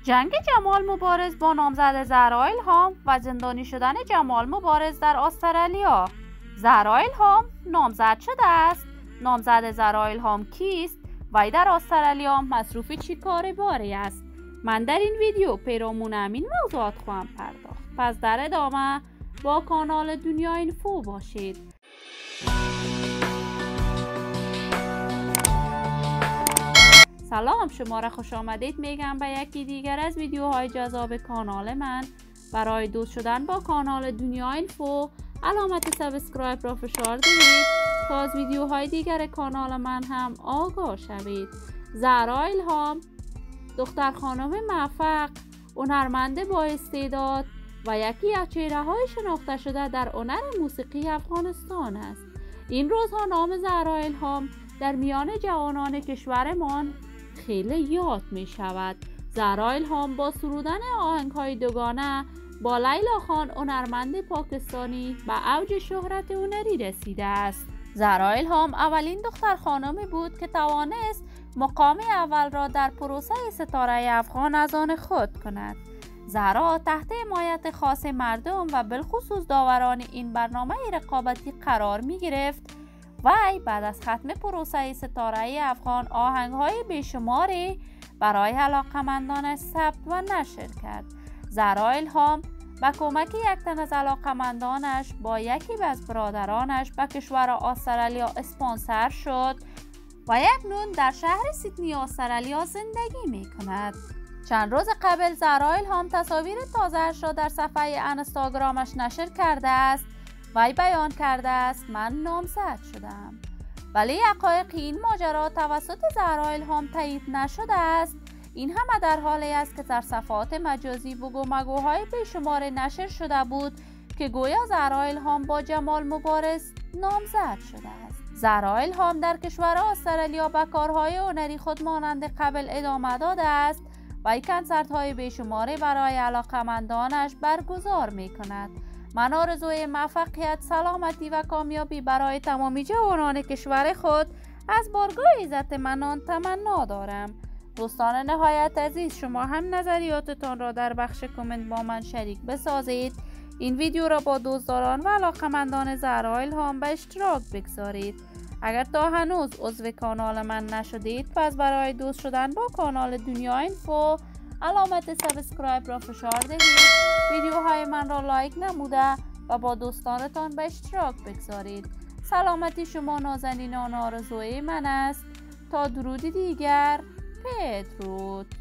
جنگ جمال مبارز با نامزد زهرا الهام و زندانی شدن جمال مبارز در استرالیا. زهرا الهام نامزد شده است. نامزد زهرا الهام کیست؟ وی در استرالیا مصروف چی کار باری است؟ من در این ویدیو پیرامون همین موضوعات خواهم پرداخت. پس در ادامه با کانال دنیا اینفو باشید. سلام، شما را خوش آمدید میگم به یکی دیگر از ویدیوهای جذاب کانال من. برای دوست شدن با کانال دنیا اینفو علامت سابسکرایب را فشار دهید تا از ویدیوهای دیگر کانال من هم آگاه شوید. زهرا الهام دختر خانم موفق، هنرمند با استعداد و یکی از چهره‌های شناخته شده در هنر موسیقی افغانستان است. این روزها نام زهرا الهام در میان جوانان کشورمان خیلی یاد می شود. زهرا الهام با سرودن آهنگ‌های دوگانه با لیلا خان، هنرمند پاکستانی، به اوج شهرت هنری رسیده است. زهرا الهام اولین دختر خانمی بود که توانست مقام اول را در پروسه ستاره افغان از آن خود کند. زهرا تحت حمایت خاص مردم و بالخصوص داوران این برنامه رقابتی قرار می گرفت. وی بعد از ختم پروسه ستاره افغان آهنگ‌های بیشماری برای علاقمندانش ثبت و نشر کرد. زهرا الهام با کمک یک تن از علاقمندانش با یکی از برادرانش به کشور استرالیا اسپانسر شد و اکنون در شهر سیدنی استرالیا زندگی می کند. چند روز قبل زهرا الهام تصاویر تازه‌اش را در صفحه اینستاگرامش نشر کرده است. وی بیان کرده است من نامزد شدم، ولی حقایق این ماجرا توسط زهرا الهام تایید نشده است. این همه در حالی است که در صفحات مجازی بگو مگوهای بیشمار نشر شده بود که گویا زهرا الهام با جمال مبارز نامزد شده است. زهرا الهام در کشور استرالیا به کارهای هنری خود مانند قبل ادامه داده است و کنسرت‌های بیشماری برای علاقمندانش برگزار می‌کند. من آرزوی موفقیت، سلامتی و کامیابی برای تمامی جوانان کشور خود از بارگاه عزت منان تمنا دارم. دوستان نهایت عزیز، شما هم نظریاتتان را در بخش کامنت با من شریک بسازید. این ویدیو را با دوستداران و علاقمندان زهرا الهام به اشتراک بگذارید. اگر تا هنوز عضو کانال من نشدید، پس برای دوست شدن با کانال دنیا اینفو علامت سابسکرایب را فشار دهید. ویدیوهای من را لایک نموده و با دوستانتان به اشتراک بگذارید. سلامتی شما نازنینان آرزوی من است. تا درودی دیگر، بدرود.